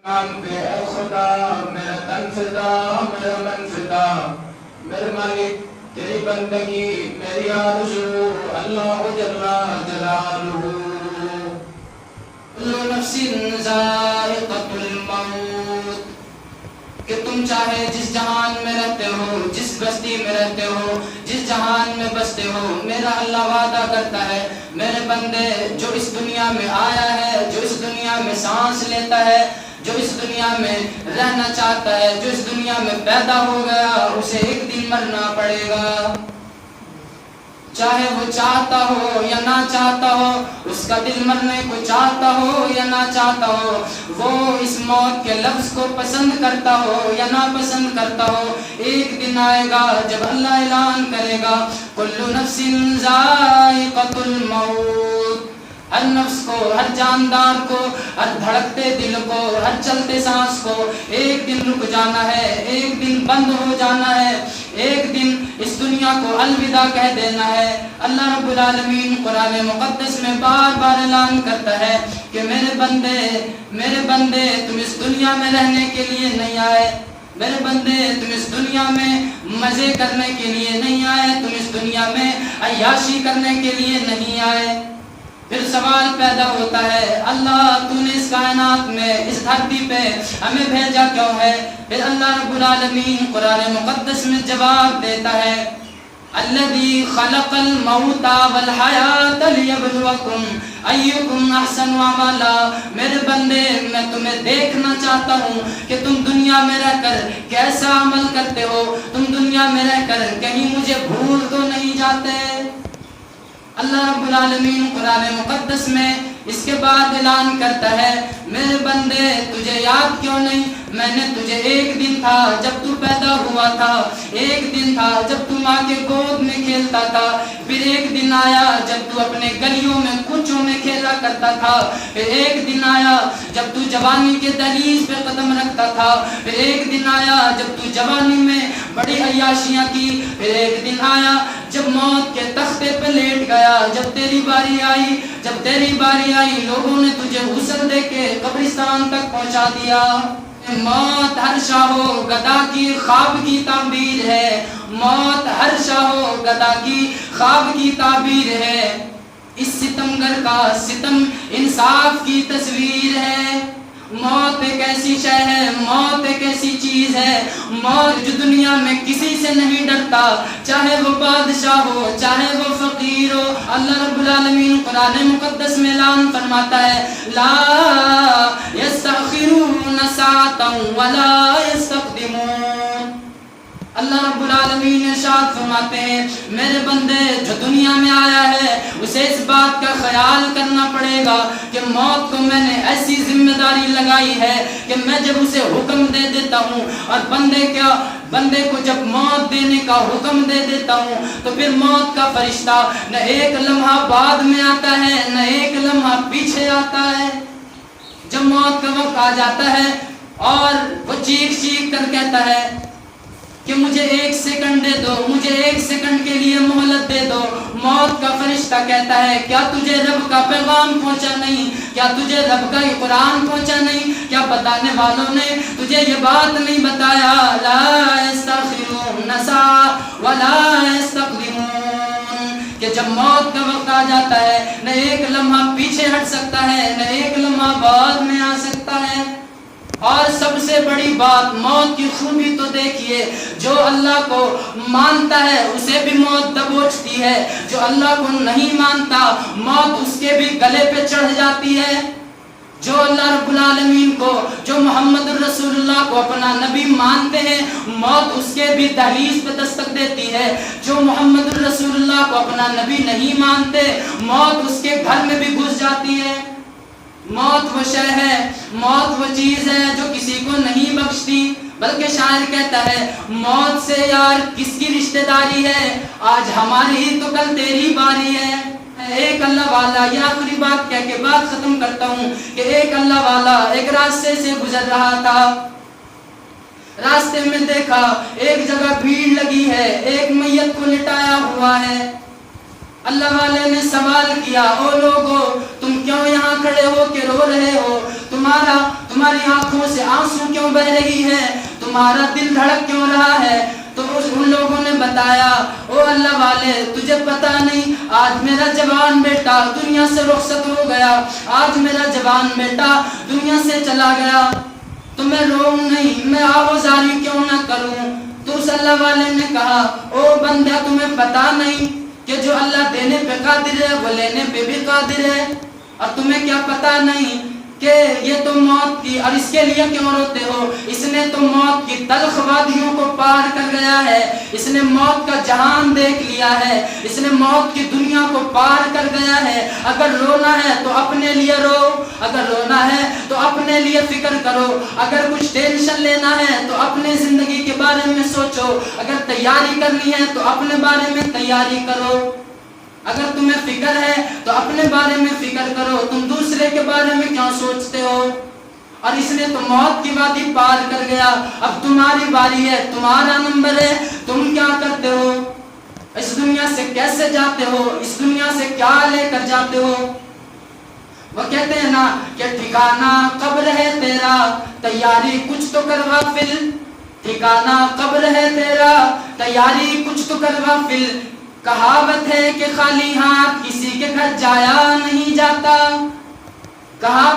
پہ اے خدا میرا تن فدا میرا من فدا، میرے مالک تیری بندگی میری آرزو، اللہ جل جلالہ۔ کل نفس ذائقۃ الموت، کہ تم چاہے جس جہان میں رہتے ہو، جس بستی میں رہتے ہو، جس جہان میں بستے ہو، میرا اللہ وعدہ کرتا ہے میرے بندے جو اس دنیا میں آیا ہے، جو اس دنیا میں سانس لیتا ہے، جو اس دنیا میں رہنا چاہتا ہے، جو اس دنیا میں پیدا ہو گیا، اسے ایک دن مرنا پڑے گا، چاہے وہ چاہتا ہو یا نہ چاہتا ہو، اس کا دل مرنے کو چاہتا ہو یا نہ چاہتا ہو، وہ اس موت کے لفظ کو پسند کرتا ہو یا نہ پسند کرتا ہو، ایک دن آئے گا جب اللہ اعلان کرے گا کل نفس ذائقۃ الموت، ہر نفس کو، ہر جاندار کو، ہر دھڑکتے دل کو، ہر چلتے سانس کو ایک دن رک جانا ہے، ایک دن بند ہو جانا ہے، ایک دن اس دنیا کو الوداع کہہ دینا ہے۔ اللہ رب العالمین قرآن مقدس میں بار بار اعلان کرتا ہے کہ میرے بندے تم اس دنیا میں رہنے کے لیے نہیں آئے، میرے بندے تم اس دنیا میں مزے کرنے کے لیے نہیں آئے، تم اس دنیا میں عیاشی کرنے کے لیے نہیں آئے۔ پھر سوال پیدا ہوتا ہے اللہ تو نے اس کائنات میں، اس دھرتی پہ ہمیں بھیجا کیوں ہے؟ پھر اللہ رب العالمین قرآن مقدس میں جواب دیتا ہے الذی خلق الموت والحیات لیبلوکم ایکم احسن عملا، میرے بندے میں تمہیں دیکھنا چاہتا ہوں کہ تم دنیا میں رہ کر کیسا عمل کرتے ہو، تم دنیا میں رہ کر کہیں مجھے بھول تو نہیں جاتے۔ اللہ رب العالمین قرآن مقدس میں اس کے بعد اعلان کرتا ہے میرے بندے تجھے یاد کیوں نہیں، میں نے تجھے ایک دن تھا جب تو پیدا ہوا تھا، ایک دن تھا جب تو ماں کے گود میں کھیلتا تھا، پھر ایک دن آیا جب تو اپنے گلیوں میں کوچوں میں کھیلا کرتا تھا، پھر ایک دن آیا جب تو جوانی کے دہلیز پہ قدم رکھتا تھا، پھر ایک دن آیا جب تو جوانی میں بڑی عیاشیاں کی، پھر ایک دن آیا جب موت کے تختے پہ لیٹ گیا، جب تیری باری آئی لوگوں نے تجھے غسل دے کے قبرستان تک پہنچا دیا۔ موت ہر شاہ و گدا کی خواب کی تعبیر ہے، موت ہر شاہ و گدا کی خواب کی تعبیر ہے، اس ستمگر کا ستم انصاف کی تصویر ہے۔ موت ایک ایسی شے ہے، موت ایک ایسی چیز ہے، موت جو دنیا میں کسی سے نہیں ڈرتا، چاہے وہ بادشاہ ہو چاہے وہ فقیر ہو۔ اللہ رب العالمین قرآن مقدس میں اعلان فرماتا ہے لا یستأخرون ساعة ولا یستقدمون۔ اللہ رب العالمین ارشاد فرماتے ہیں میرے بندے جو دنیا میں آیا ہے اسے اس بات کا خیال کرنا پڑے گا کہ موت کو میں نے ایسی ذمہ داری لگائی ہے کہ میں جب اسے حکم دے دیتا ہوں اور بندے کو جب موت دینے کا حکم دے دیتا ہوں تو پھر موت کا فرشتہ نہ ایک لمحہ بعد میں آتا ہے نہ ایک لمحہ پیچھے آتا ہے۔ جب موت کا وقت آ جاتا ہے اور وہ چیخ کر کہتا ہے کہ مجھے 1 سیکنڈ دے دو، مجھے 1 سیکنڈ کے لیے مہلت دے دو، موت کا فرشتہ کہتا ہے کیا تجھے رب کا پیغام پہنچا نہیں، کیا تجھے رب کا یہ قرآن پہنچا نہیں، کیا بتانے والوں نے تجھے یہ بات نہیں بتایا لا یستأخرون ساعة ولا یستقدمون، کہ جب موت کا وقت آ جاتا ہے نہ ایک لمحہ پیچھے ہٹ سکتا ہے نہ ایک لمحہ بعد میں آ سکتا ہے۔ اور سب سے بڑی بات موت کی خوبی تو دیکھیے، جو اللہ کو مانتا ہے اسے بھی موت دبوچتی ہے، جو اللہ کو نہیں مانتا موت اس کے بھی گلے پہ چڑھ جاتی ہے۔ جو اللہ رب العالمین کو، جو محمد الرسول اللہ کو اپنا نبی مانتے ہیں موت اس کے بھی دہلیز پہ دستک دیتی ہے، جو محمد الرسول اللہ کو اپنا نبی نہیں مانتے موت اس کے گھر میں بھی گھس جاتی ہے۔ موت وہ شے ہے، موت وہ چیز ہے جو کسی کو نہیں بخشتی، بلکہ شاعر کہتا ہے موت سے یار کس کی رشتہ داری ہے، آج ہماری ہی تو کل تیری باری ہے۔ ایک اللہ والا، یہ آخری بات کہہ کے بات ختم کرتا ہوں کہ ایک اللہ والا ایک راستے سے گزر رہا تھا، راستے میں دیکھا ایک جگہ بھیڑ لگی ہے، ایک میت کو لٹایا ہوا ہے۔ اللہ والے نے سوال کیا، او لوگو تم کیوں یہاں کھڑے ہو کے رو رہے ہو؟ تمہاری آنکھوں سے آنسو کیوں بہ رہی ہے؟ تمہارا دل دھڑک کیوں رہا ہے؟ تو ان لوگوں نے بتایا، او اللہ والے تجھے پتا نہیں، آج میرا جوان بیٹا دنیا سے رخصت ہو گیا، آج میرا جوان بیٹا دنیا سے چلا گیا، تو میں روؤں نہیں، میں آہوزاری کیوں نہ کروں؟ تو اس اللہ والے نے کہا، او بندہ تمہیں پتا نہیں کہ جو اللہ دینے پہ قادر ہے وہ لینے پہ بھی قادر ہے؟ اور تمہیں کیا پتا نہیں کہ یہ تو موت کی، اور اس کے لیے کیوں روتے ہو؟ اس نے تو موت کی تلخ وادیوں کو پار کر گیا ہے، اس نے موت کا جہان دیکھ لیا ہے، اس نے موت کی دنیا کو پار کر گیا ہے۔ اگر رونا ہے تو اپنے لیے رو، اگر رونا ہے تو اپنے لیے فکر کرو، اگر کچھ ٹینشن لینا ہے تو اپنے زندگی کے بارے میں سوچو، اگر تیاری کرنی ہے تو اپنے بارے میں تیاری کرو، اگر تمہیں فکر ہے تو اپنے بارے میں فکر کرو، تم دوسرے کے بارے میں کیوں سوچتے ہو؟ اور اس نے تو موت کی وادی پار کر گیا، اب تمہاری باری ہے، تمہارا نمبر ہے، تم کیا کرتے ہو؟ اس دنیا سے کیسے جاتے ہو؟ اس دنیا سے کیا لے کر جاتے ہو؟ وہ کہتے ہیں نا کہ ٹھکانہ قبر ہے تیرا، تیاری کچھ تو کر غافل، ٹھکانہ قبر ہے تیرا، تیاری کچھ تو کر غافل، کہاوت ہے کہ خالی ہاتھ کسی کے گھر جایا نہیں جاتا، کہاوت